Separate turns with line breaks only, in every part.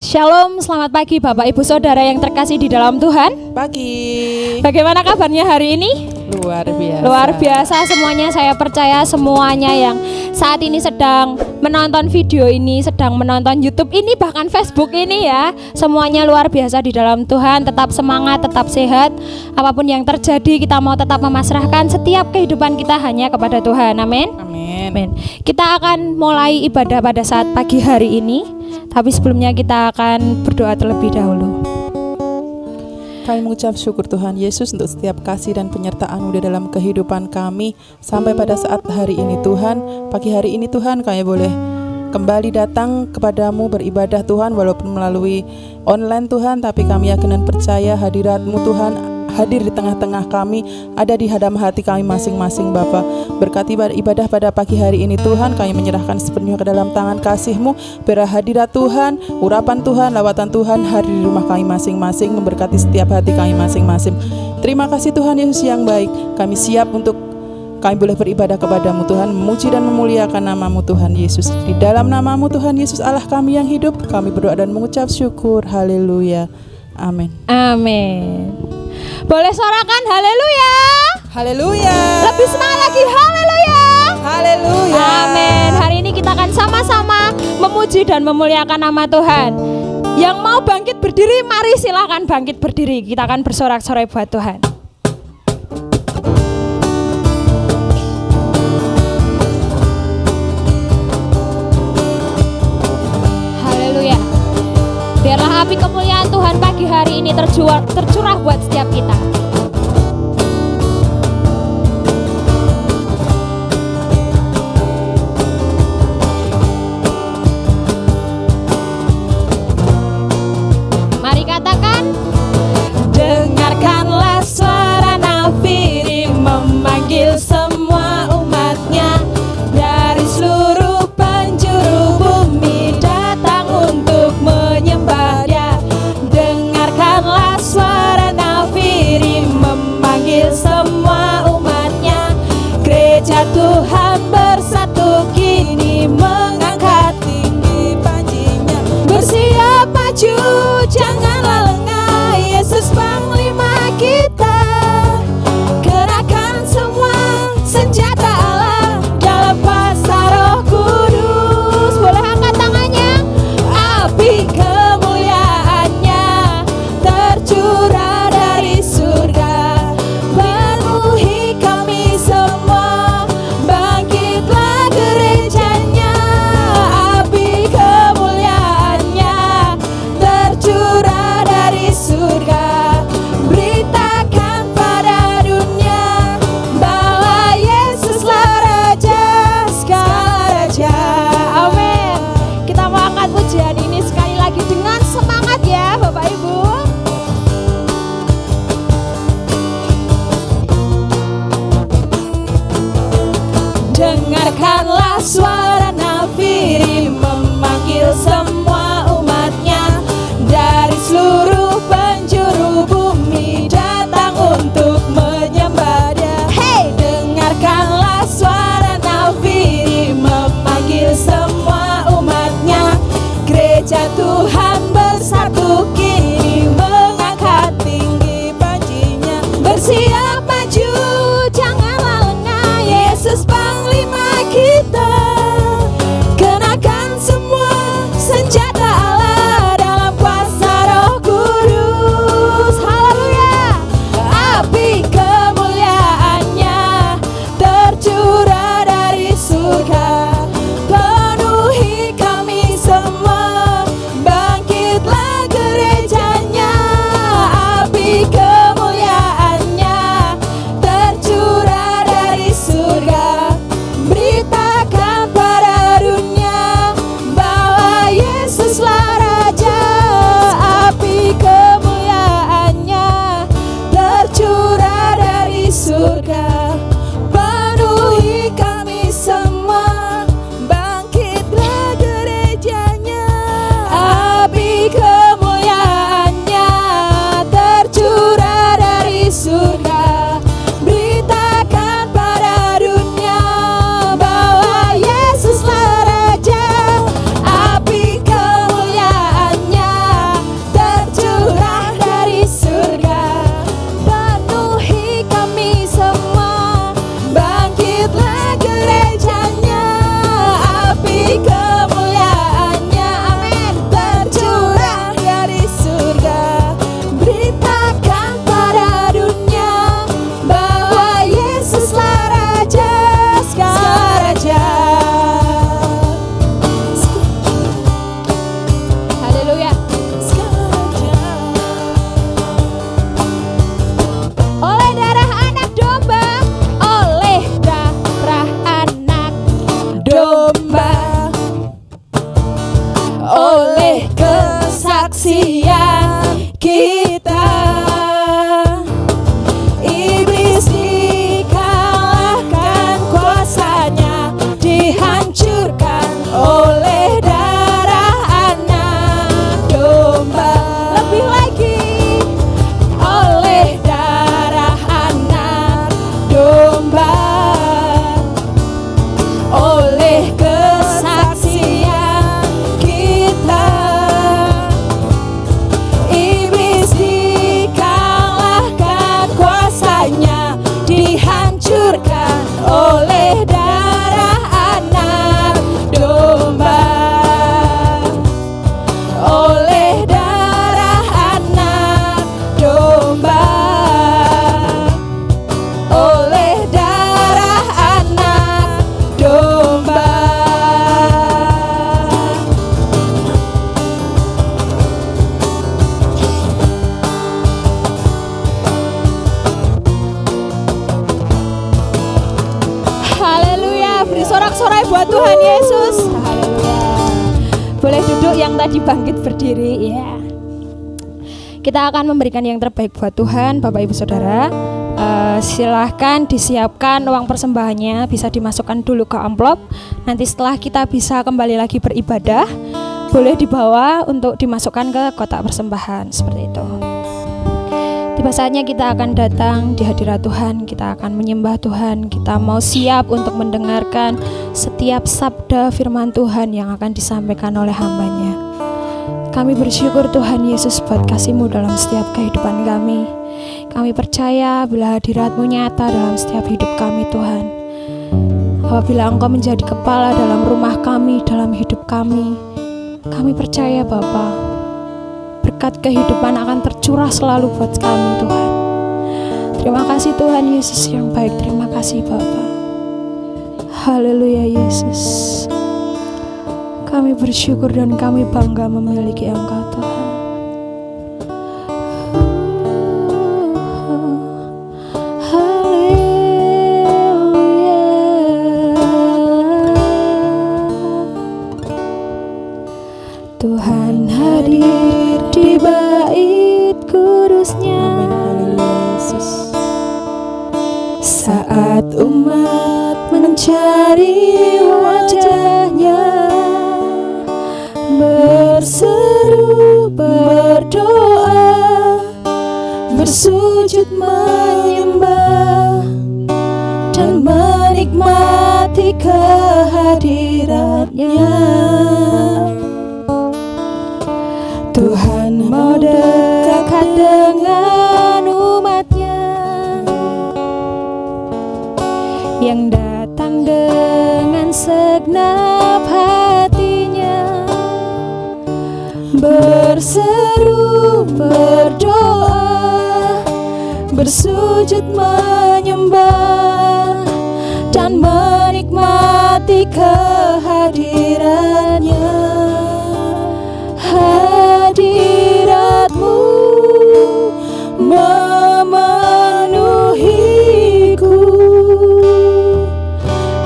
Shalom, selamat pagi Bapak Ibu Saudara yang terkasih di dalam Tuhan.
Pagi.
Bagaimana kabarnya hari ini?
Luar biasa.
Luar biasa semuanya, saya percaya semuanya yang saat ini sedang menonton video ini, sedang menonton YouTube ini, bahkan Facebook ini ya, semuanya luar biasa di dalam Tuhan. Tetap semangat, tetap sehat. Apapun yang terjadi, kita mau tetap memasrahkan setiap kehidupan kita hanya kepada Tuhan. Amin.
Amin.
Kita akan mulai ibadah pada saat pagi hari ini. Tapi sebelumnya kita akan berdoa terlebih dahulu.
Kami mengucap syukur Tuhan Yesus untuk setiap kasih dan penyertaan-Mu di dalam kehidupan kami sampai pada saat hari ini Tuhan. Pagi hari ini Tuhan kami boleh kembali datang kepadamu beribadah Tuhan, walaupun melalui online Tuhan, tapi kami yakin dan percaya hadirat-Mu Tuhan hadir di tengah-tengah kami, ada di hadapan hati kami masing-masing Bapa. Berkati ibadah pada pagi hari ini Tuhan, kami menyerahkan sepenuhnya ke dalam tangan kasih-Mu. Biar hadirat Tuhan, urapan Tuhan, lawatan Tuhan hadir di rumah kami masing-masing, memberkati setiap hati kami masing-masing. Terima kasih Tuhan Yesus yang baik. Kami siap untuk kami boleh beribadah kepadamu Tuhan, memuji dan memuliakan nama-Mu Tuhan Yesus. Di dalam nama-Mu Tuhan Yesus Allah kami yang hidup, kami berdoa dan mengucap syukur. Haleluya. Amin.
Amin. Boleh sorakan haleluya.
Haleluya.
Lebih semangat lagi haleluya.
Haleluya.
Amin. Hari ini kita akan sama-sama memuji dan memuliakan nama Tuhan. Yang mau bangkit berdiri, mari silakan bangkit berdiri. Kita akan bersorak-sorai buat Tuhan. Haleluya. Biarlah api kemuliaan Tuhan pagi hari ini tercurah buat setiap kita. Mari katakan, dengarkanlah suara nafiri memanggil semua umatnya dari seluruh penjuru bumi datang untuk menyembah Dia. Dengarkanlah suara nafiri
kesaksian kita. Iblis dikalahkan, kuasanya dihancurkan oleh darah anak domba. Lebih lagi, oleh darah anak domba, oleh kesaksian kita. Iblis dikalahkan, kuasanya dihancurkan oleh darah anak domba, oleh darah anak domba, oleh darah anak domba. Haleluya, beri sorak-sorai buat Tuhan Yesus. Haleluya. Boleh duduk yang tadi bangkit berdiri ya. Kita akan memberikan yang terbaik buat Tuhan, Bapak Ibu Saudara. Silahkan disiapkan uang persembahannya, bisa dimasukkan dulu ke amplop. Nanti setelah kita bisa kembali lagi beribadah, boleh dibawa untuk dimasukkan ke kotak persembahan seperti itu. Tiba saatnya kita akan datang di hadirat Tuhan, kita akan menyembah Tuhan, kita mau siap untuk mendengarkan setiap sabda firman Tuhan yang akan disampaikan oleh hamba-Nya. Kami bersyukur Tuhan Yesus buat kasih-Mu dalam setiap kehidupan kami. Kami percaya bila hadirat-Mu nyata dalam setiap hidup kami Tuhan. Apabila Engkau menjadi kepala dalam rumah kami, dalam hidup kami percaya Bapa, berkat kehidupan akan tercurah selalu buat kami Tuhan. Terima kasih Tuhan Yesus yang baik, terima kasih Bapa. Haleluya Yesus. Kami bersyukur dan kami bangga memiliki Engkau Tuhan. Tuhan hadir di bait kudus-Nya. Saat umat mencari wajah-Nya, berseru, berdoa, bersujud menyembah, dan menikmati kehadiran-Nya. Tuhan mau dekat dengan umat-Nya yang datang dengan segenap hatinya, berseru, berdoa, bersujud menyembah, dan menikmati kehadiran-Nya. Hadirat-Mu memenuhiku,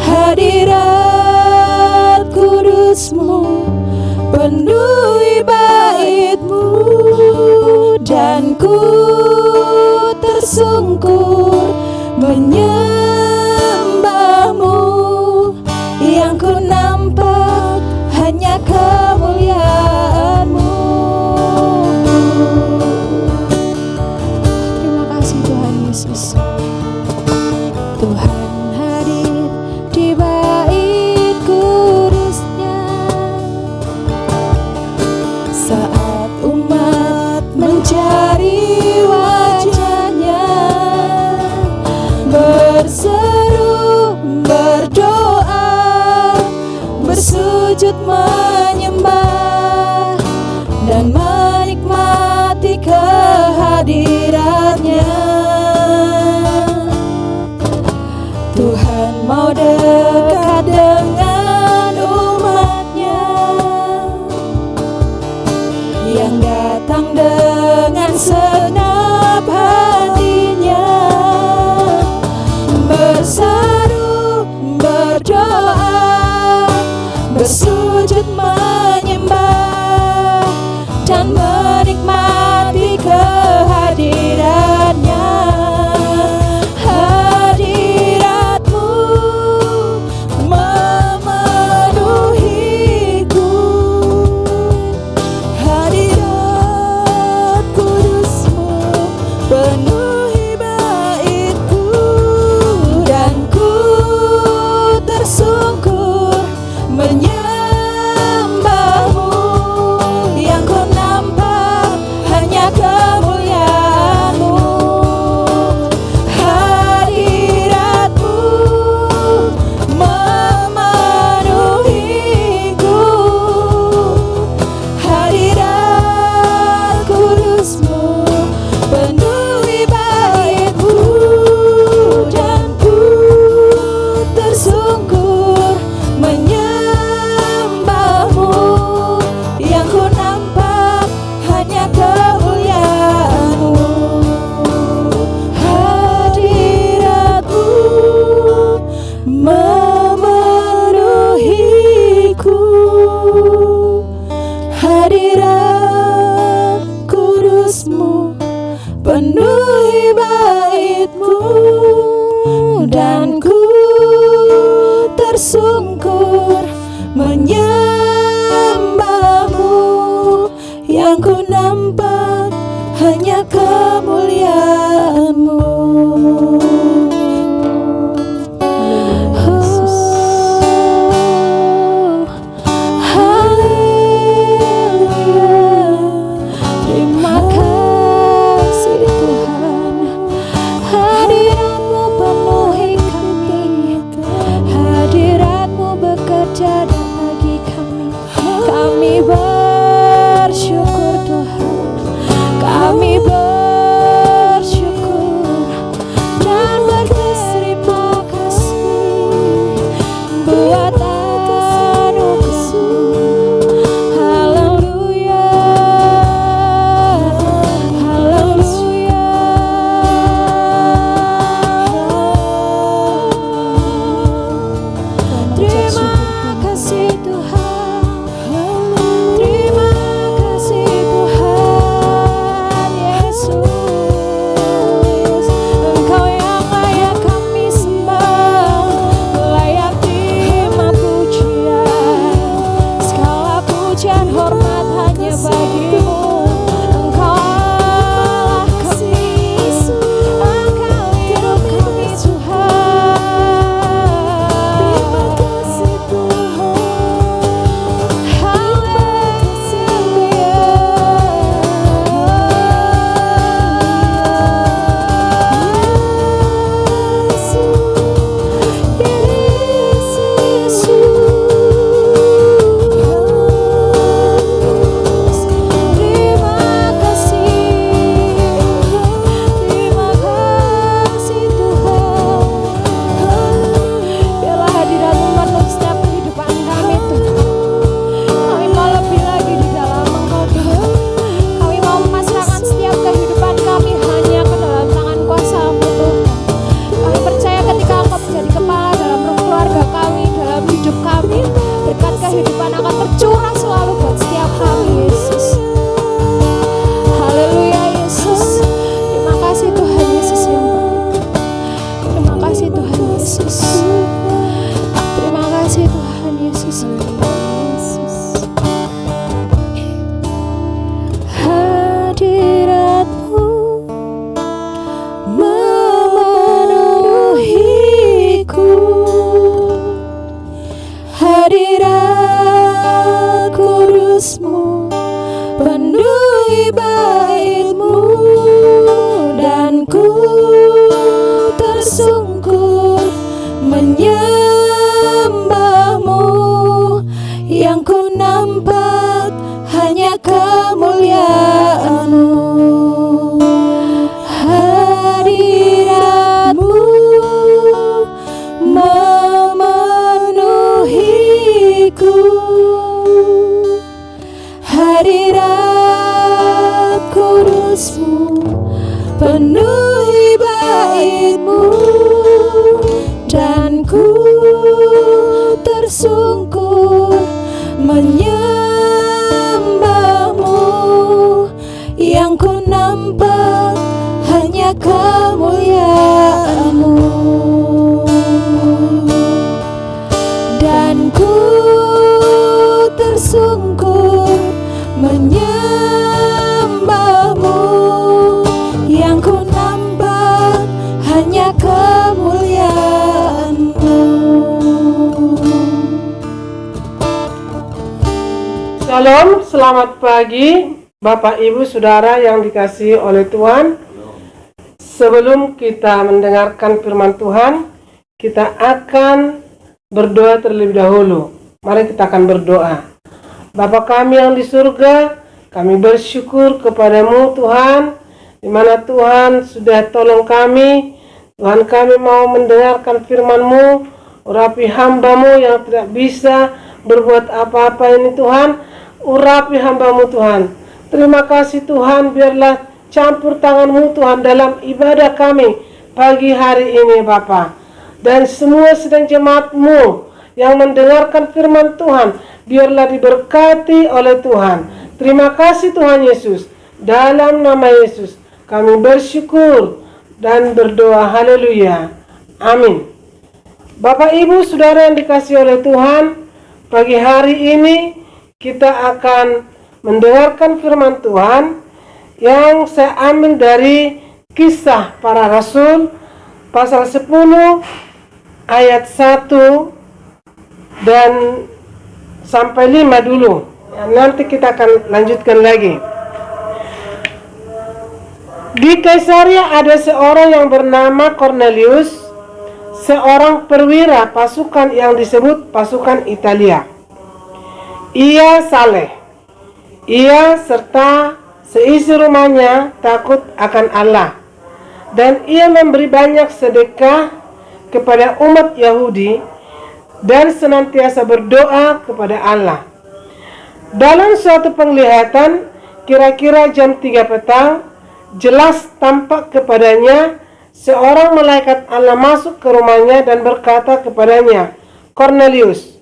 hadirat kudus-Mu penuhi bait-Mu, dan ku tersungkur menyembah-Mu. Yang ku nampak hanya kemuliaan-Mu. Terima kasih Tuhan Yesus. Tuhan hadir di bait kudus-Nya saat umat mencari wajah-Nya, berseru, berdoa, bersujud menyembah, dan menikmati kehadiran-Nya. Tuhan mau dekat dengan umat-Nya yang datang dengan segenap hatinya, berseru, berdoa, bersujud menyembah, dan yang ku nampak hanya kemuliaan-Mu.
Shalom, selamat pagi Bapak Ibu Saudara yang dikasihi oleh Tuhan. Sebelum kita mendengarkan firman Tuhan, kita akan berdoa terlebih dahulu. Mari kita akan berdoa. Bapa kami yang di surga, kami bersyukur kepadamu Tuhan, di mana Tuhan sudah tolong kami. Tuhan, kami mau mendengarkan firman-Mu. Urapi hamba-Mu yang tidak bisa berbuat apa-apa ini Tuhan. Urapi hamba-Mu Tuhan. Terima kasih Tuhan, biarlah campur tangan-Mu Tuhan dalam ibadah kami pagi hari ini Bapa. Dan semua sedang jemaat-Mu yang mendengarkan firman Tuhan, biarlah diberkati oleh Tuhan. Terima kasih Tuhan Yesus. Dalam nama Yesus kami bersyukur dan berdoa. Haleluya. Amin. Bapak Ibu Saudara yang dikasihi oleh Tuhan, pagi hari ini kita akan mendengarkan firman Tuhan yang saya ambil dari Kisah Para Rasul pasal 10 ayat 1 dan sampai 5 dulu. Nanti kita akan lanjutkan lagi. Di Kaisaria ada seorang yang bernama Cornelius, seorang perwira pasukan yang disebut pasukan Italia. Ia saleh. Ia serta seisi rumahnya takut akan Allah, dan ia memberi banyak sedekah kepada umat Yahudi dan senantiasa berdoa kepada Allah. Dalam suatu penglihatan, kira-kira jam 3 petang, jelas tampak kepadanya seorang malaikat Allah masuk ke rumahnya dan berkata kepadanya, "Cornelius."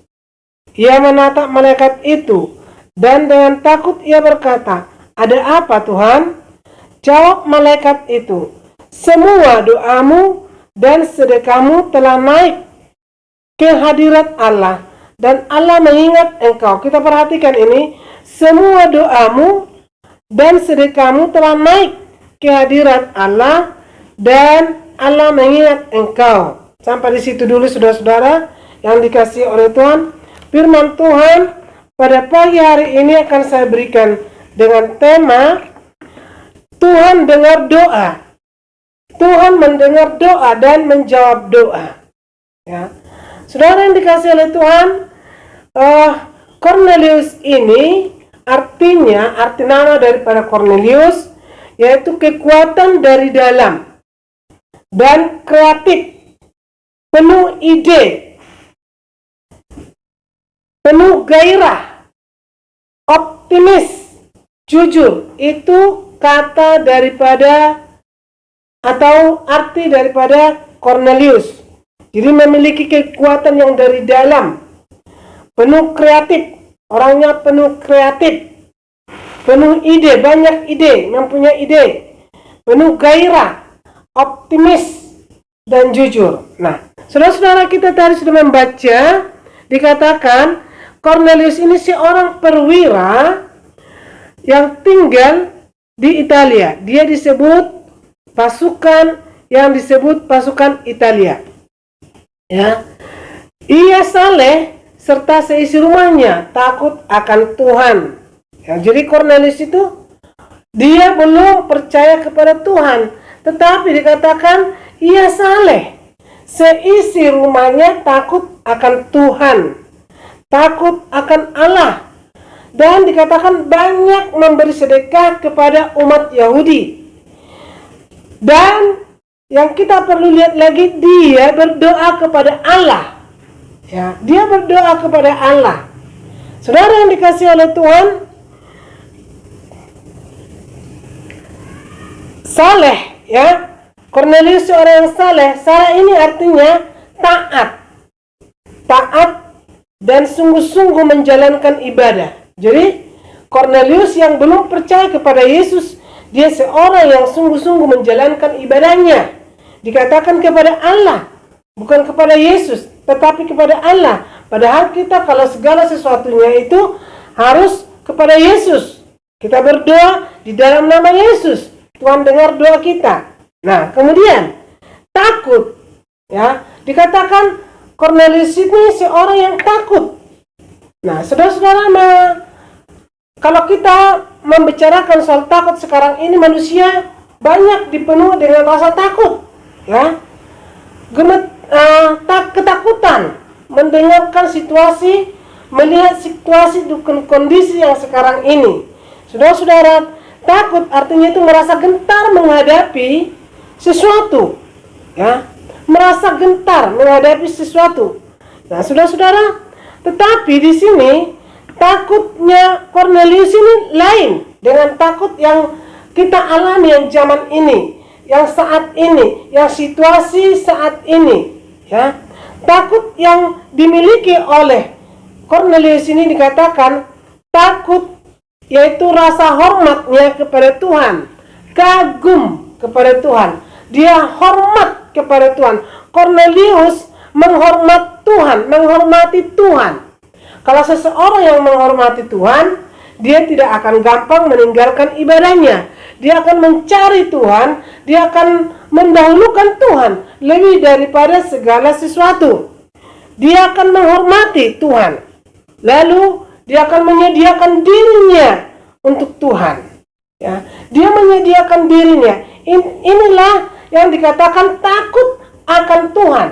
Ia menatap malaikat itu dan dengan takut ia berkata, "Ada apa, Tuhan?" Jawab malaikat itu, "Semua doamu dan sedekahmu telah naik ke hadirat Allah, dan Allah mengingat engkau." Kita perhatikan ini, semua doamu dan sedekahmu telah naik ke hadirat Allah, dan Allah mengingat engkau. Sampai di situ dulu saudara-saudara yang dikasihi oleh Tuhan. Firman Tuhan pada pagi hari ini akan saya berikan dengan tema Tuhan dengar doa. Tuhan mendengar doa dan menjawab doa. Ya. Saudara yang dikasihi oleh Tuhan, Cornelius ini arti nama daripada Cornelius yaitu kekuatan dari dalam dan kreatif, penuh ide, penuh gairah, optimis, jujur. Itu kata daripada atau arti daripada Cornelius. Jadi memiliki kekuatan yang dari dalam, penuh kreatif, orangnya penuh kreatif, penuh ide, banyak ide, mempunyai ide, penuh gairah, optimis, dan jujur. Nah, saudara-saudara, kita tadi sudah membaca, dikatakan Cornelius ini seorang perwira yang tinggal di Italia. Dia disebut pasukan yang disebut pasukan Italia. Ya, ia saleh serta seisi rumahnya takut akan Tuhan. Ya, jadi Cornelius itu dia belum percaya kepada Tuhan, tetapi dikatakan ia saleh, seisi rumahnya takut akan Tuhan, takut akan Allah, dan dikatakan banyak memberi sedekah kepada umat Yahudi. Dan yang kita perlu lihat lagi, dia berdoa kepada Allah. Ya, dia berdoa kepada Allah. Saudara yang dikasihi oleh Tuhan, saleh, ya. Cornelius seorang yang saleh. Saleh ini artinya taat. Taat dan sungguh-sungguh menjalankan ibadah. Jadi Cornelius yang belum percaya kepada Yesus, dia seorang yang sungguh-sungguh menjalankan ibadahnya. Dikatakan kepada Allah, bukan kepada Yesus, tetapi kepada Allah. Padahal kita kalau segala sesuatunya itu harus kepada Yesus. Kita berdoa di dalam nama Yesus. Tuhan dengar doa kita. Nah, kemudian takut. Ya, dikatakan Cornelius ini seorang yang takut. Nah, saudara-saudara, kalau kita membicarakan soal takut sekarang ini, manusia banyak dipenuhi dengan rasa takut. Ya, ketakutan mendengarkan situasi, melihat situasi dan kondisi yang sekarang ini. Saudara-saudara, takut artinya itu merasa gentar menghadapi sesuatu, ya, merasa gentar menghadapi sesuatu. Nah, saudara-saudara, tetapi di sini takutnya Cornelius ini lain dengan takut yang kita alami yang zaman ini, yang saat ini, yang situasi saat ini, ya. Takut yang dimiliki oleh Cornelius ini dikatakan takut, yaitu rasa hormatnya kepada Tuhan, kagum kepada Tuhan. Dia hormat kepada Tuhan. Cornelius menghormat Tuhan, menghormati Tuhan. Kalau seseorang yang menghormati Tuhan, dia tidak akan gampang meninggalkan ibadahnya. Dia akan mencari Tuhan, dia akan mendahulukan Tuhan lebih daripada segala sesuatu. Dia akan menghormati Tuhan. Lalu dia akan menyediakan dirinya untuk Tuhan. Ya, dia menyediakan dirinya. Inilah yang dikatakan takut akan Tuhan.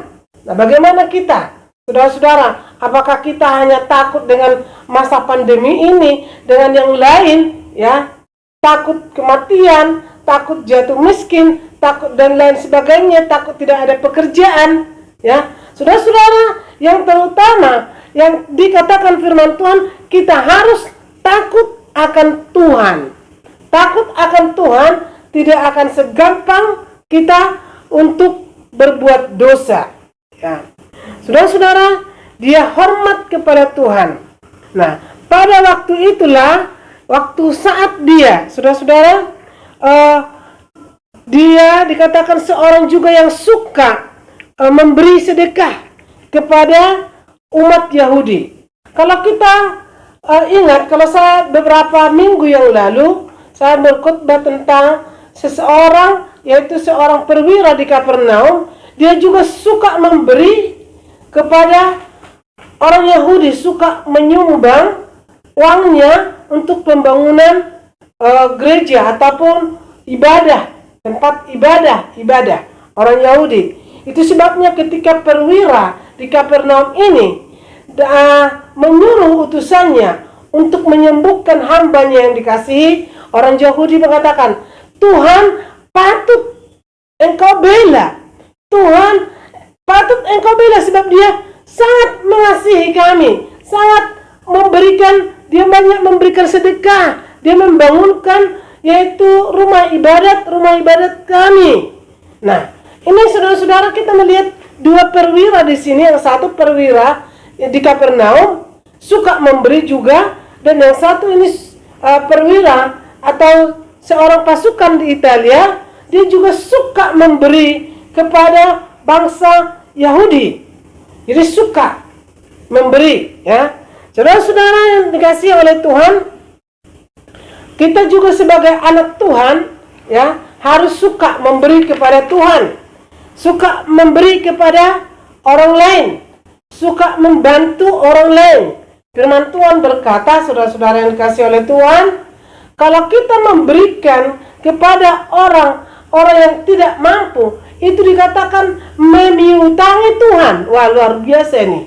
Nah, bagaimana kita, saudara-saudara? Apakah kita hanya takut dengan masa pandemi ini, dengan yang lain, ya? Takut kematian, takut jatuh miskin, takut dan lain sebagainya, takut tidak ada pekerjaan, ya? Saudara-saudara, yang terutama yang dikatakan firman Tuhan, kita harus takut akan Tuhan. Takut akan Tuhan tidak akan segampang kita untuk berbuat dosa. Ya. Saudara-saudara, dia hormat kepada Tuhan. Nah, pada waktu itulah, waktu saat dia, saudara-saudara, dia dikatakan seorang juga yang suka memberi sedekah kepada umat Yahudi. Kalau kita ingat, kalau saya beberapa minggu yang lalu, saya berkhotbah tentang seseorang, yaitu seorang perwira di Kapernaum. Dia juga suka memberi kepada orang Yahudi, suka menyumbang uangnya untuk pembangunan gereja ataupun ibadah, tempat ibadah orang Yahudi. Itu sebabnya ketika perwira di Kapernaum ini menyuruh utusannya untuk menyembuhkan hambanya yang dikasihi, orang Yahudi mengatakan, Tuhan patut engkau bela. Tuhan patut engkau bela sebab dia sangat mengasihi kami, sangat memberikan, dia banyak memberikan sedekah, dia membangunkan yaitu rumah ibadat kami. Nah, ini saudara-saudara, kita melihat dua perwira di sini. Yang satu perwira di Kapernaum suka memberi juga, dan yang satu ini perwira atau seorang pasukan di Italia, dia juga suka memberi kepada bangsa Yahudi. Jadi suka memberi, ya. Saudara-saudara yang dikasihi oleh Tuhan, kita juga sebagai anak Tuhan, ya, harus suka memberi kepada Tuhan, suka memberi kepada orang lain, suka membantu orang lain. Firman Tuhan berkata, saudara-saudara yang dikasihi oleh Tuhan, kalau kita memberikan kepada orang yang tidak mampu, itu dikatakan memiutangi Tuhan. Wah, luar biasa ini.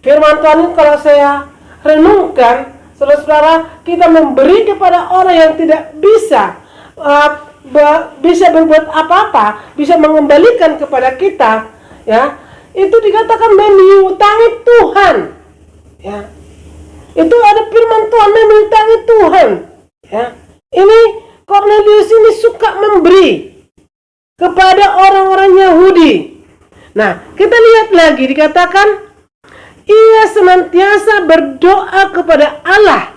Firman Tuhan ini kalau saya renungkan, saudara-saudara, kita memberi kepada orang yang tidak bisa berbuat apa-apa, bisa mengembalikan kepada kita, ya, itu dikatakan memiutangi Tuhan, ya. Itu ada firman Tuhan, memiutangi Tuhan, ya. Ini Cornelius ini suka memberi kepada orang-orang Yahudi. Nah, kita lihat lagi, dikatakan ia senantiasa berdoa kepada Allah.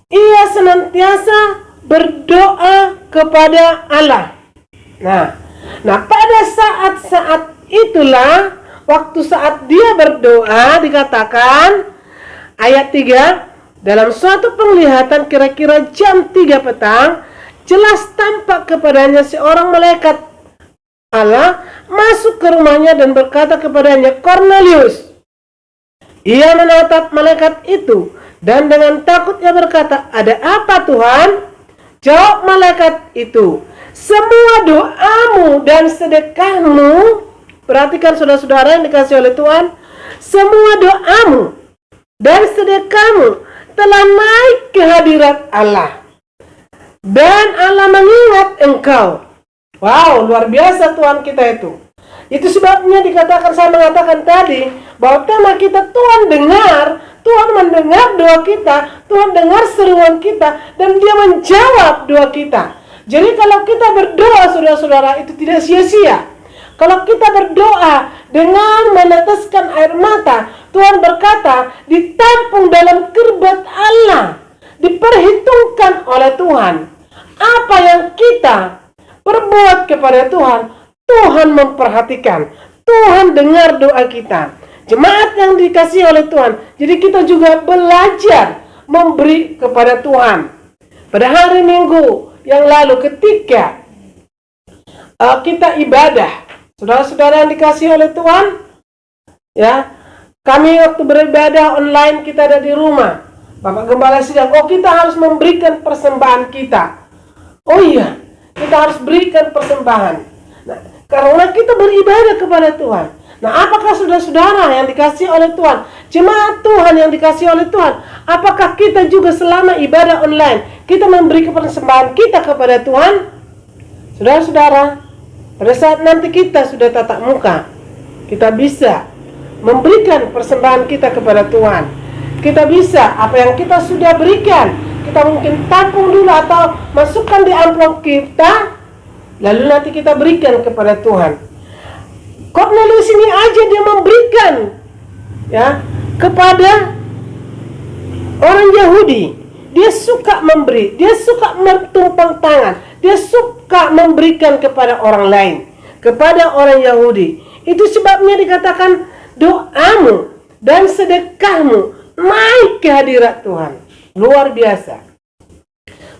Ia senantiasa berdoa kepada Allah. Nah, pada saat-saat itulah, waktu saat dia berdoa, dikatakan ayat 3, dalam suatu penglihatan kira-kira jam 3 petang, jelas tampak kepadanya seorang malaikat Allah masuk ke rumahnya dan berkata kepadanya, Cornelius. Ia menatap malaikat itu dan dengan takut ia berkata, ada apa Tuhan? Jawab malaikat itu, semua doamu dan sedekahmu, perhatikan saudara-saudara yang dikasihi oleh Tuhan, semua doamu dan sedekahmu telah naik ke hadirat Allah. Dan Allah mengingat engkau. Wow, luar biasa Tuhan kita itu. Itu sebabnya dikatakan, saya mengatakan tadi, bahwa tema kita Tuhan dengar, Tuhan mendengar doa kita, Tuhan dengar seruan kita, dan dia menjawab doa kita. Jadi kalau kita berdoa, saudara-saudara, itu tidak sia-sia. Kalau kita berdoa dengan meneteskan air mata, Tuhan berkata, ditampung dalam kerbau Allah, diperhitungkan oleh Tuhan. Apa yang kita perbuat kepada Tuhan, Tuhan memperhatikan. Tuhan dengar doa kita. Jemaat yang dikasihi oleh Tuhan, jadi kita juga belajar memberi kepada Tuhan. Pada hari Minggu yang lalu ketika kita ibadah, saudara-saudara yang dikasihi oleh Tuhan, ya, kami waktu beribadah online, kita ada di rumah. Bapak Gembala sidang, kita harus memberikan persembahan kita. Oh iya, kita harus berikan persembahan. Nah, karena kita beribadah kepada Tuhan. Nah, apakah saudara-saudara yang dikasihi oleh Tuhan, jemaat Tuhan yang dikasihi oleh Tuhan, apakah kita juga selama ibadah online, kita memberikan persembahan kita kepada Tuhan? Saudara-saudara, pada saat nanti kita sudah tatap muka, kita bisa memberikan persembahan kita kepada Tuhan. Kita bisa, apa yang kita sudah berikan, kita mungkin tampung dulu atau masukkan di amplop kita, lalu nanti kita berikan kepada Tuhan. Cornelius ini aja dia memberikan, ya, kepada orang Yahudi. Dia suka memberi, dia suka bertumpang tangan, dia suka memberikan kepada orang lain, kepada orang Yahudi. Itu sebabnya dikatakan doamu dan sedekahmu naik ke hadirat Tuhan. Luar biasa.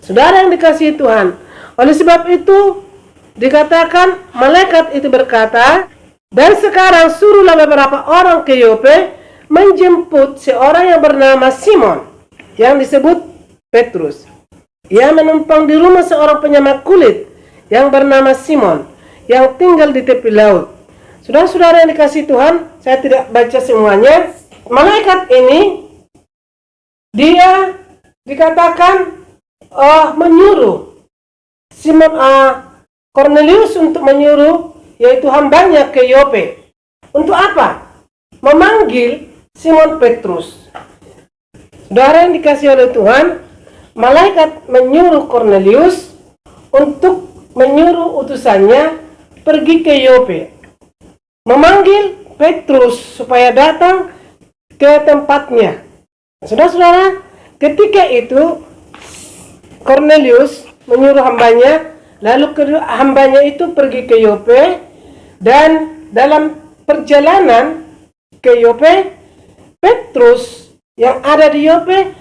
Saudara yang dikasihi Tuhan, oleh sebab itu dikatakan malaikat itu berkata, dan sekarang suruhlah beberapa orang ke Yope menjemput seorang yang bernama Simon, yang disebut Petrus. Ia menumpang di rumah seorang penyamak kulit yang bernama Simon, yang tinggal di tepi laut. Saudara-saudara yang dikasihi Tuhan, saya tidak baca semuanya. Malaikat ini dia dikatakan menyuruh Simon Cornelius untuk menyuruh yaitu hambanya ke Yope. Untuk apa? Memanggil Simon Petrus. Saudara yang dikasihi oleh Tuhan, malaikat menyuruh Cornelius untuk menyuruh utusannya pergi ke Yope, memanggil Petrus supaya datang ke tempatnya. Saudara-saudara, ketika itu Cornelius menyuruh hambanya, lalu hambanya itu pergi ke Yope, dan dalam perjalanan ke Yope, Petrus yang ada di Yope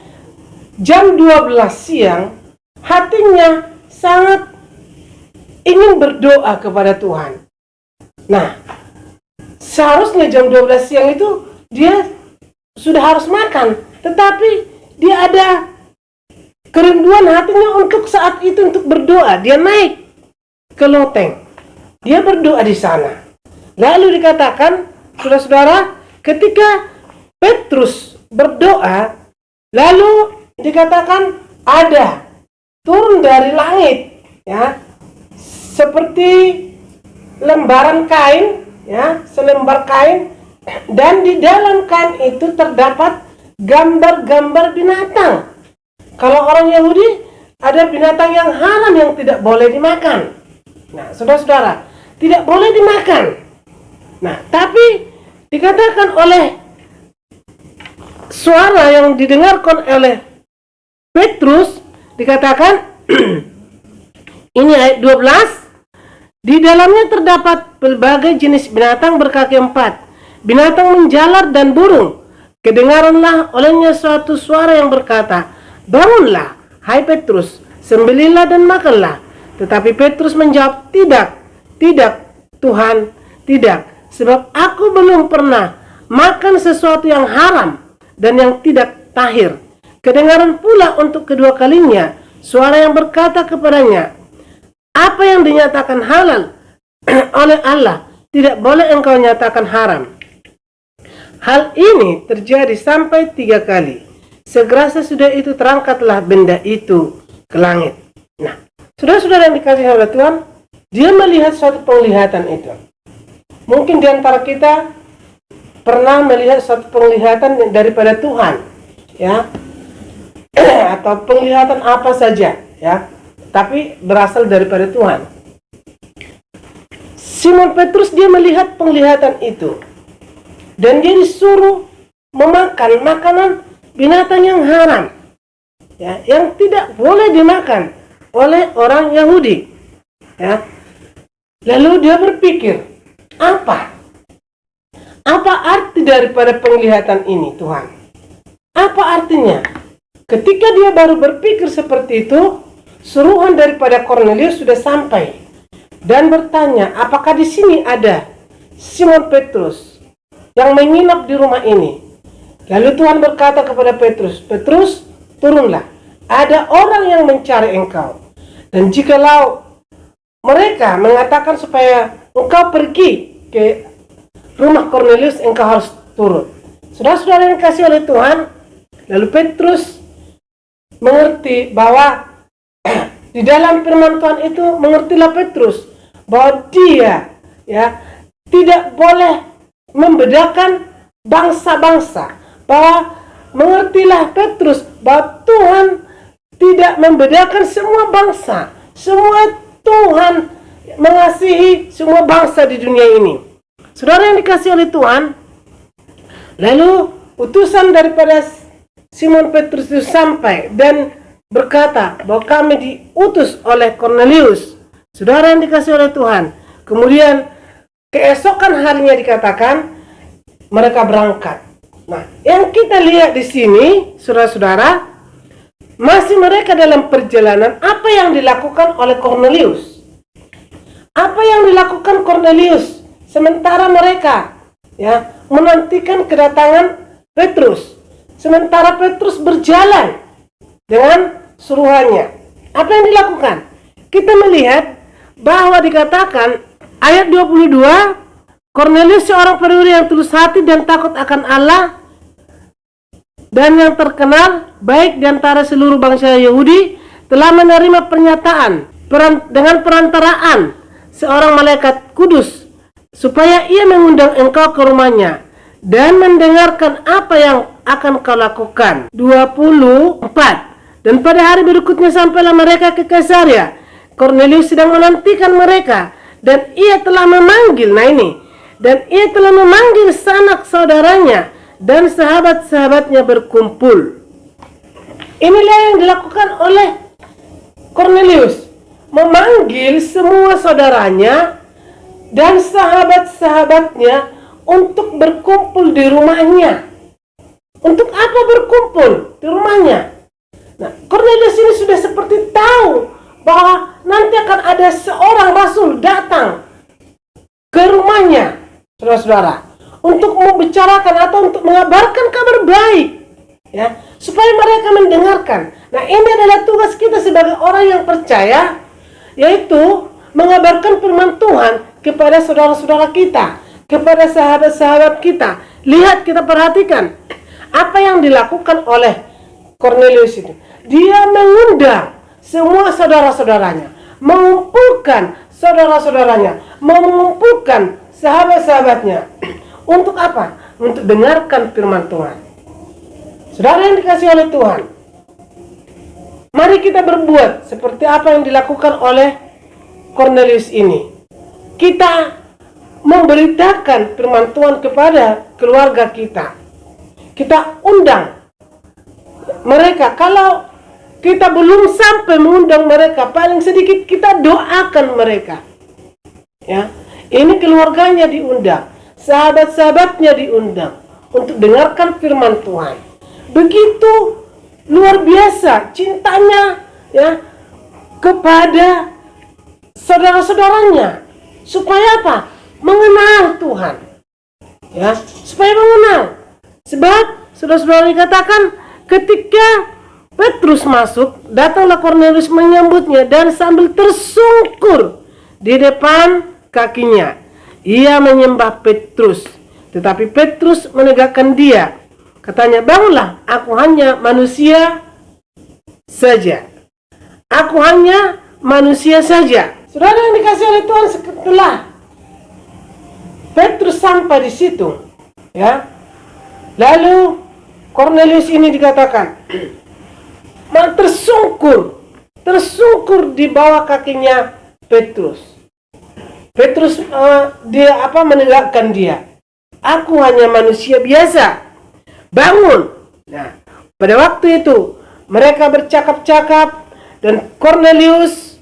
jam 12 siang, hatinya sangat ingin berdoa kepada Tuhan. Nah, seharusnya jam 12 siang itu dia sudah harus makan, tetapi dia ada kerinduan hatinya untuk saat itu untuk berdoa. Dia naik ke loteng, dia berdoa di sana. Lalu dikatakan, saudara-saudara, ketika Petrus berdoa, lalu dikatakan ada turun dari langit, ya, seperti lembaran kain, ya, selembar kain, dan di dalam kain itu terdapat gambar-gambar binatang. Kalau orang Yahudi ada binatang yang haram yang tidak boleh dimakan. Nah, saudara-saudara, tidak boleh dimakan. Nah, tapi dikatakan oleh suara yang didengarkan oleh Petrus, dikatakan ini ayat 12, di dalamnya terdapat berbagai jenis binatang berkaki 4, binatang menjalar dan burung. Kedengaranlah olehnya suatu suara yang berkata, bangunlah, hai Petrus, sembelihlah dan makanlah. Tetapi Petrus menjawab, tidak, Tuhan, tidak, sebab aku belum pernah makan sesuatu yang haram dan yang tidak tahir. Kedengaran pula untuk kedua kalinya suara yang berkata kepadanya, apa yang dinyatakan halal oleh Allah tidak boleh engkau nyatakan haram. Hal ini terjadi sampai 3 kali. Segera sesudah itu terangkatlah benda itu ke langit. Nah, saudara-saudara yang dikasihi oleh Tuhan, dia melihat suatu penglihatan itu. Mungkin di antara kita pernah melihat suatu penglihatan daripada Tuhan, ya, atau penglihatan apa saja, ya, tapi berasal daripada Tuhan. Simon Petrus dia melihat penglihatan itu, dan dia disuruh memakan makanan binatang yang haram, ya, yang tidak boleh dimakan oleh orang Yahudi, ya. Lalu dia berpikir, apa arti daripada penglihatan ini, Tuhan? Apa artinya? Ketika dia baru berpikir seperti itu, suruhan daripada Kornelius sudah sampai dan bertanya, apakah di sini ada Simon Petrus yang menginap di rumah ini? Lalu Tuhan berkata kepada Petrus, Petrus, turunlah, ada orang yang mencari engkau. Dan jikalau mereka mengatakan supaya engkau pergi ke rumah Kornelius, engkau harus turun. Saudara-saudara yang dikasihi oleh Tuhan, lalu Petrus mengerti bahwa di dalam firman Tuhan itu, mengertilah Petrus bahwa dia tidak boleh membedakan bangsa-bangsa. Bahwa mengertilah Petrus bahwa Tuhan tidak membedakan semua bangsa. Semua Tuhan mengasihi semua bangsa di dunia ini. Saudara yang dikasihi oleh Tuhan, lalu utusan daripada Simon Petrus itu sampai dan berkata bahwa kami diutus oleh Kornelius. Saudara yang dikasihi oleh Tuhan, kemudian keesokan harinya dikatakan mereka berangkat. Nah, yang kita lihat di sini, saudara-saudara, masih mereka dalam perjalanan. Apa yang dilakukan oleh Kornelius? Apa yang dilakukan Kornelius sementara mereka menantikan kedatangan Petrus? Sementara Petrus berjalan dengan suruhannya. Apa yang dilakukan? Kita melihat bahwa dikatakan ayat 22, Kornelius seorang perwira yang tulus hati dan takut akan Allah dan yang terkenal baik di antara seluruh bangsa Yahudi, telah menerima pernyataan dengan perantaraan seorang malaikat kudus supaya ia mengundang engkau ke rumahnya dan mendengarkan apa yang akan kau lakukan. 24. Dan pada hari berikutnya sampailah mereka ke Kaisarea. Kornelius sedang menantikan mereka dan ia telah memanggil, dan ia telah memanggil sanak saudaranya dan sahabat-sahabatnya berkumpul. Inilah yang dilakukan oleh Kornelius, memanggil semua saudaranya dan sahabat-sahabatnya untuk berkumpul di rumahnya. Untuk apa berkumpul di rumahnya? Nah, Kornelius ini sudah seperti tahu bahwa nanti akan ada seorang rasul datang ke rumahnya, saudara-saudara, untuk membicarakan atau untuk mengabarkan kabar baik, supaya mereka mendengarkan. Nah, ini adalah tugas kita sebagai orang yang percaya, yaitu mengabarkan firman Tuhan kepada saudara-saudara kita, kepada sahabat-sahabat kita. Lihat, kita perhatikan apa yang dilakukan oleh Kornelius itu. Dia mengundang semua saudara-saudaranya, mengumpulkan saudara-saudaranya, mengumpulkan sahabat-sahabatnya. Untuk apa? Untuk dengarkan firman Tuhan. Saudara yang dikasihi oleh Tuhan, mari kita berbuat seperti apa yang dilakukan oleh Kornelius ini. Kita memberitakan firman Tuhan kepada keluarga kita. Kita undang mereka. Kalau kita belum sampai mengundang mereka, paling sedikit kita doakan mereka. Ini keluarganya diundang, sahabat-sahabatnya diundang untuk dengarkan firman Tuhan. Begitu luar biasa cintanya kepada saudara-saudaranya. Supaya apa? Mengenal Tuhan. Supaya mengenal. Sebab saudara-saudara dikatakan ketika Petrus masuk, datanglah Kornelius menyambutnya dan sambil tersungkur di depan kakinya, ia menyembah Petrus. Tetapi Petrus menegakkan dia. Katanya, bangunlah, aku hanya manusia saja. Aku hanya manusia saja. Saudara yang dikasihi oleh Tuhan, setelah Petrus sampai di situ, lalu Kornelius ini dikatakan tersungkur di bawah kakinya Petrus. Petrus menegakkan dia. Aku hanya manusia biasa. Bangun. Nah, pada waktu itu mereka bercakap-cakap dan Kornelius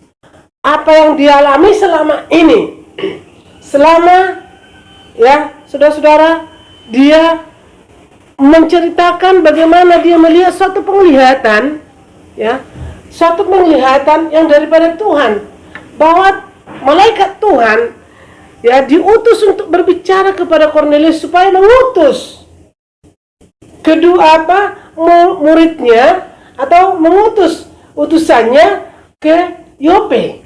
apa yang dialami selama ini. Selama saudara-saudara, dia menceritakan bagaimana dia melihat suatu penglihatan, ya, suatu penglihatan yang daripada Tuhan, bahwa malaikat Tuhan, ya, diutus untuk berbicara kepada Kornelius supaya mengutus kedua muridnya, atau mengutus utusannya ke Yope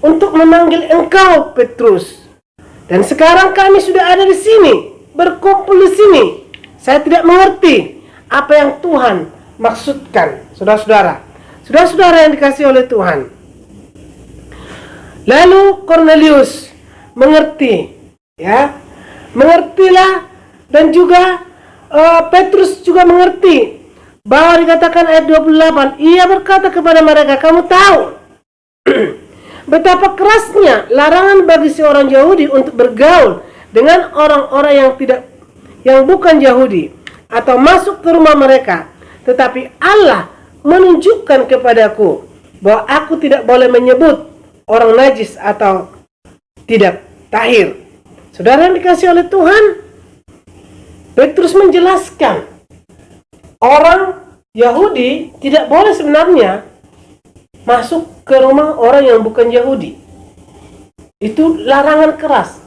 untuk memanggil engkau, Petrus. Dan sekarang kami sudah ada di sini, berkumpul di sini. Saya tidak mengerti apa yang Tuhan maksudkan, saudara-saudara. Saudara-saudara yang dikasihi oleh Tuhan. Lalu Kornelius mengerti, ya, mengertilah, dan juga Petrus juga mengerti bahwa dikatakan ayat 28, ia berkata kepada mereka, kamu tahu betapa kerasnya larangan bagi seorang Yahudi untuk bergaul dengan orang-orang yang bukan Yahudi atau masuk ke rumah mereka. Tetapi Allah menunjukkan kepadaku bahwa aku tidak boleh menyebut orang najis atau tidak tahir. Saudara yang dikasihi oleh Tuhan, Petrus menjelaskan orang Yahudi tidak boleh sebenarnya masuk ke rumah orang yang bukan Yahudi. Itu larangan keras.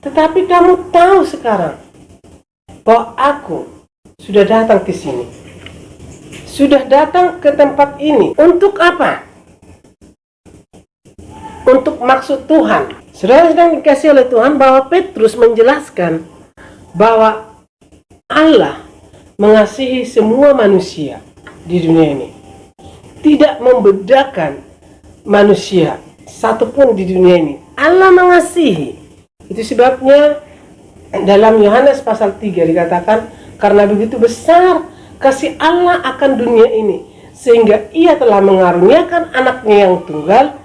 Tetapi kamu tahu sekarang bahwa aku sudah datang ke sini, sudah datang ke tempat ini. Untuk apa? Untuk maksud Tuhan. Saudara sedang dikasihi oleh Tuhan, bahwa Petrus menjelaskan bahwa Allah mengasihi semua manusia di dunia ini, tidak membedakan manusia satupun di dunia ini. Allah mengasihi. Itu sebabnya dalam Yohanes pasal 3 dikatakan, karena begitu besar kasih Allah akan dunia ini, sehingga ia telah mengaruniakan anaknya yang tunggal,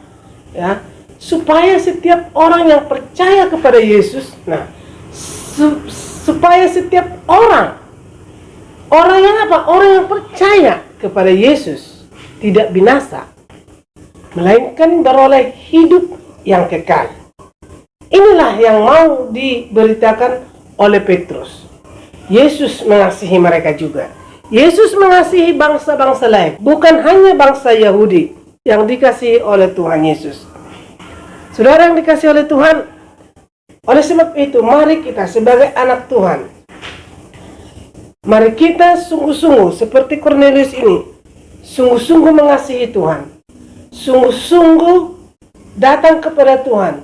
ya, supaya setiap orang yang percaya kepada Yesus, nah, supaya setiap orang yang apa? Orang yang percaya kepada Yesus tidak binasa, melainkan beroleh hidup yang kekal. Inilah yang mau diberitakan oleh Petrus. Yesus mengasihi mereka juga. Yesus mengasihi bangsa-bangsa lain, bukan hanya bangsa Yahudi yang dikasihi oleh Tuhan Yesus. Saudara yang dikasihi oleh Tuhan, oleh sebab itu mari kita sebagai anak Tuhan, mari kita sungguh-sungguh seperti Kornelius ini, sungguh-sungguh mengasihi Tuhan, sungguh-sungguh datang kepada Tuhan,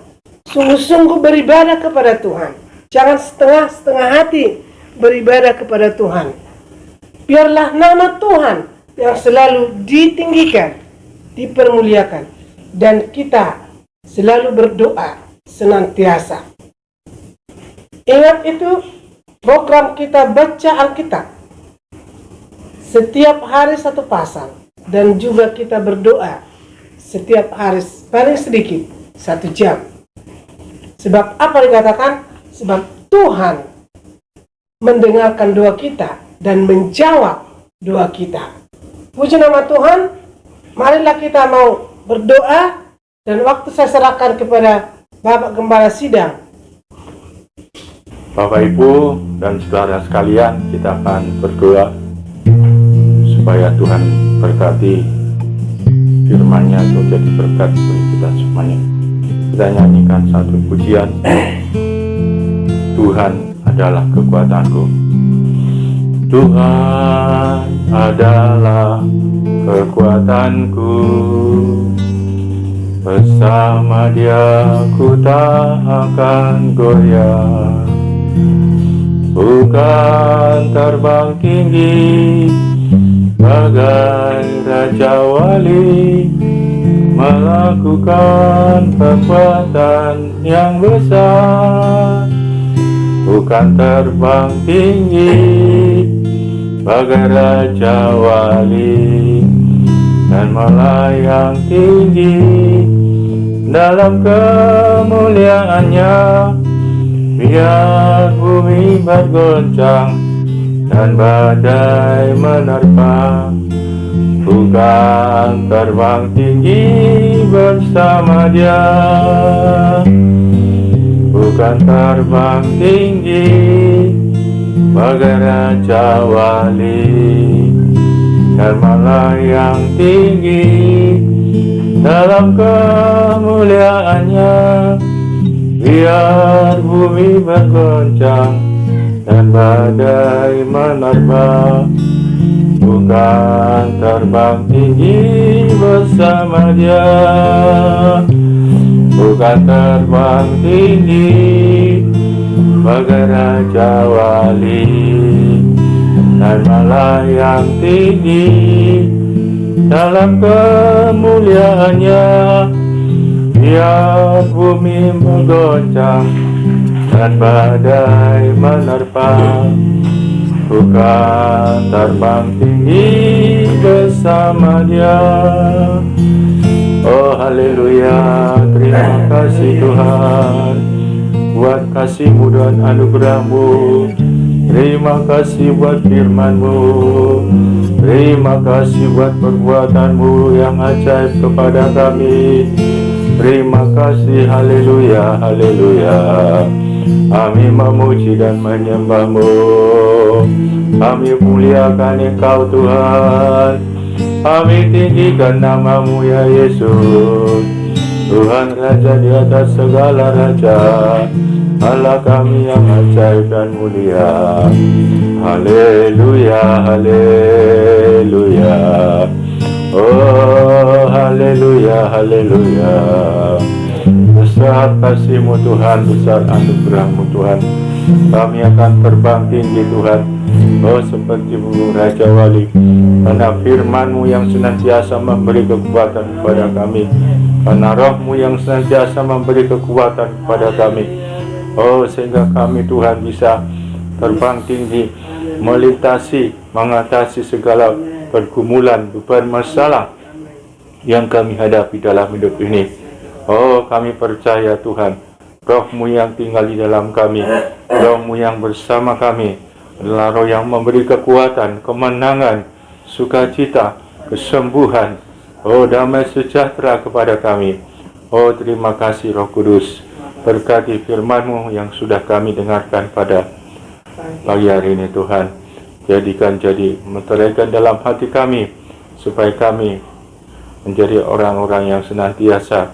sungguh-sungguh beribadah kepada Tuhan. Jangan setengah-setengah hati beribadah kepada Tuhan. Biarlah nama Tuhan yang selalu ditinggikan, dipermuliakan, dan kita selalu berdoa senantiasa. Ingat itu program kita baca Alkitab. Setiap hari satu pasal, dan juga kita berdoa setiap hari paling sedikit 1 jam. Sebab apa dikatakan? Sebab Tuhan mendengarkan doa kita dan menjawab doa kita. Puji nama Tuhan. Marilah kita mau berdoa, dan waktu saya serahkan kepada Bapak Gembala Sidang.
Bapak Ibu dan saudara sekalian, kita akan berdoa supaya Tuhan berkati firman-Nya untuk jadi berkat bagi kita semuanya. Kita nyanyikan satu pujian. Tuhan adalah kekuatanku. Tuhan adalah kekuatanku. Bersama Dia ku tak akan goyah. Bukan terbang tinggi bagai Raja Wali, melakukan kekuatan yang besar. Bukan terbang tinggi bagai Raja Wali, dan melayang tinggi dalam kemuliaannya. Biar bumi bergoncang dan badai menerpa, bukan terbang tinggi bersama Dia. Bukan terbang tinggi bagai Raja Wali, Dharmalah yang tinggi dalam kemuliaannya. Biar bumi bergoncang dan badai menerpa, bukan terbang tinggi bersama Dia, bukan terbang tinggi bagai Raja Wali, dan malah yang tinggi dalam kemuliaannya. Biar bumi menggoncang dan badai menerpa, bukan terbang tinggi bersama Dia. Oh haleluya, terima kasih Tuhan buat kasih-Mu dan anugerah-Mu. Terima kasih buat firman-Mu. Terima kasih buat perbuatan-Mu yang ajaib kepada kami. Terima kasih, haleluya, haleluya. Kami memuji dan menyembah-Mu. Kami muliakan Engkau Tuhan. Kami tinggikan nama-Mu ya Yesus. Tuhan Raja di atas segala raja, Allah kami yang ajaib dan mulia. Haleluya, haleluya. Oh haleluya, haleluya. Besar kasih-Mu Tuhan, besar anugerah-Mu Tuhan. Kami akan terbang tinggi Tuhan, oh seperti burung Raja Wali, karena firman-Mu yang senantiasa memberi kekuatan kepada kami, karena Roh-Mu yang senantiasa memberi kekuatan kepada kami. Oh sehingga kami Tuhan bisa terbang tinggi, melintasi, mengatasi segala pergumulan, beban masalah yang kami hadapi dalam hidup ini. Oh kami percaya Tuhan, Roh-Mu yang tinggal di dalam kami, Roh-Mu yang bersama kami adalah Roh yang memberi kekuatan, kemenangan, sukacita, kesembuhan, oh damai sejahtera kepada kami. Oh terima kasih Roh Kudus, berkati firman-Mu yang sudah kami dengarkan pada pagi hari ini Tuhan. Jadikan jadi menteraikan dalam hati kami, supaya kami menjadi orang-orang yang senantiasa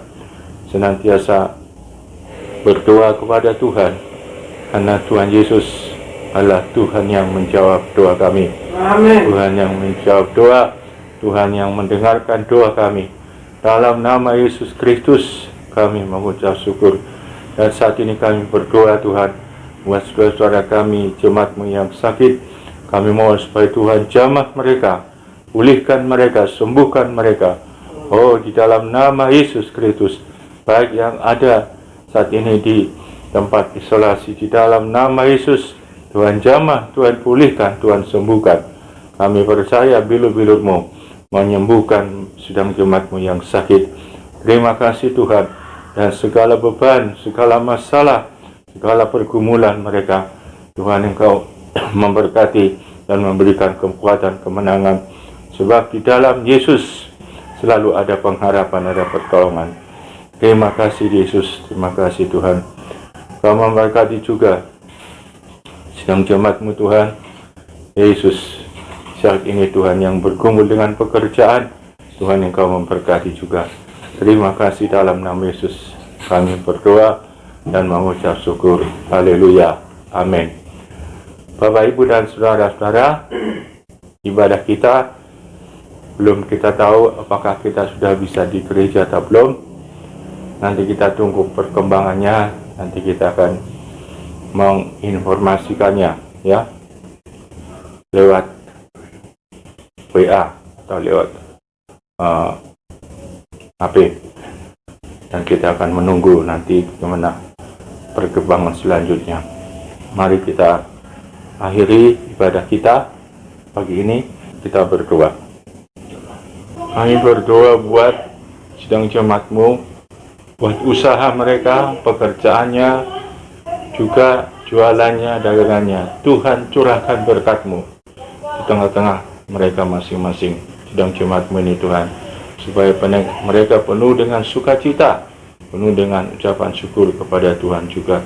berdoa kepada Tuhan, karena Tuhan Yesus adalah Tuhan yang menjawab doa kami. Amin. Tuhan yang menjawab doa, Tuhan yang mendengarkan doa kami. Dalam nama Yesus Kristus kami mengucap syukur. Dan saat ini kami berdoa Tuhan buat saudara-saudara kami, jemaat-Mu yang sakit. Kami mohon supaya Tuhan jamah mereka, pulihkan mereka, sembuhkan mereka. Oh di dalam nama Yesus Kristus, baik yang ada saat ini di tempat isolasi, di dalam nama Yesus, Tuhan jamah, Tuhan pulihkan, Tuhan sembuhkan. Kami percaya bilu-bilu-Mu menyembuhkan sedang jemaat-Mu yang sakit. Terima kasih Tuhan, dan segala beban, segala masalah, segala pergumulan mereka, Tuhan Engkau memberkati dan memberikan kekuatan, kemenangan. Sebab di dalam Yesus selalu ada pengharapan, ada pertolongan. Terima kasih Yesus, terima kasih Tuhan. Kau memberkati juga sedang jemaat-Mu Tuhan Yesus saat ini Tuhan, yang bergumul dengan pekerjaan, Tuhan Engkau memberkati juga. Terima kasih dalam nama Yesus kami berdoa dan mengucap syukur. Haleluya, amin. Bapak Ibu dan saudara-saudara, ibadah kita belum kita tahu apakah kita sudah bisa di gereja atau belum. Nanti kita tunggu perkembangannya, nanti kita akan menginformasikannya ya, lewat WA atau lewat HP, dan kita akan menunggu nanti bagaimana perkembangan selanjutnya. Mari kita akhiri ibadah kita pagi ini, kita berdoa. Kami berdoa buat sedang jemaat-Mu, buat usaha mereka, pekerjaannya, juga jualannya, dagangannya. Tuhan curahkan berkat-Mu di tengah-tengah mereka masing-masing, sedang jemaat-Mu ini Tuhan, supaya mereka penuh dengan sukacita, penuh dengan ucapan syukur kepada Tuhan juga.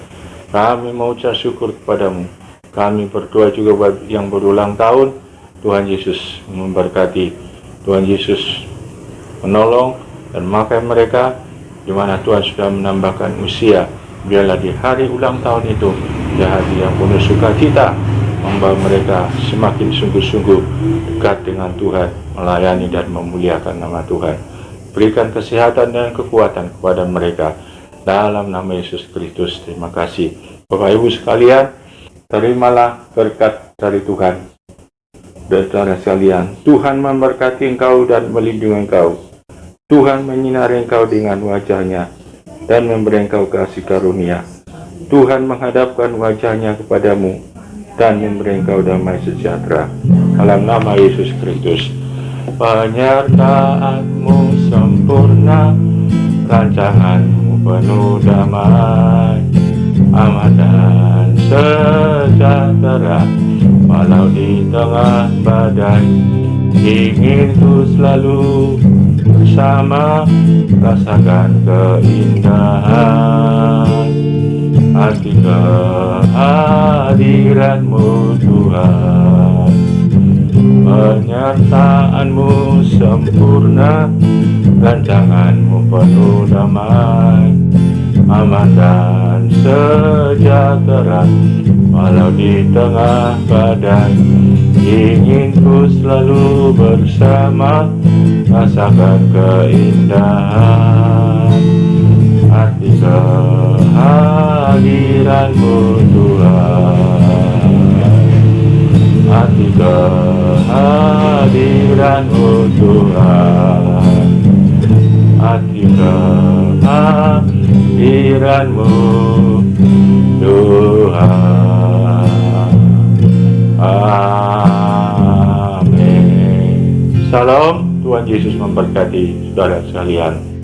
Kami mengucap syukur kepada-Mu. Kami berdoa juga buat yang berulang tahun. Tuhan Yesus memberkati, Tuhan Yesus menolong dan memakai mereka di mana Tuhan sudah menambahkan usia. Biarlah di hari ulang tahun itu, di hari yang penuh sukacita, membawa mereka semakin sungguh-sungguh dekat dengan Tuhan, melayani dan memuliakan nama Tuhan. Berikan kesehatan dan kekuatan kepada mereka dalam nama Yesus Kristus. Terima kasih Bapak Ibu sekalian, terimalah berkat dari Tuhan. Saudara sekalian, Tuhan memberkati engkau dan melindungi engkau. Tuhan menyinari engkau dengan wajah-Nya dan memberi engkau kasih karunia. Tuhan menghadapkan wajah-Nya kepadamu dan memberi engkau damai sejahtera. Dalam nama Yesus Kristus. Penyertaan-Mu sempurna, rancangan-Mu penuh damai, aman dan sejahtera. Walau di tengah badai, ingin ku selalu bersama, rasakan keindahan arti kehadiran-Mu Tuhan. Penyertaan-Mu sempurna, rancangan-Mu penuh damai, aman dan sejahtera. Walau di tengah badai, ingin ku selalu bersama, rasakan keindahan arti kehadiran-Mu Tuhan. Arti kehadiran-Mu Tuhan. Arti kehadiran-Mu Tuhan. Amin. Salam, Tuhan Yesus memberkati saudara sekalian.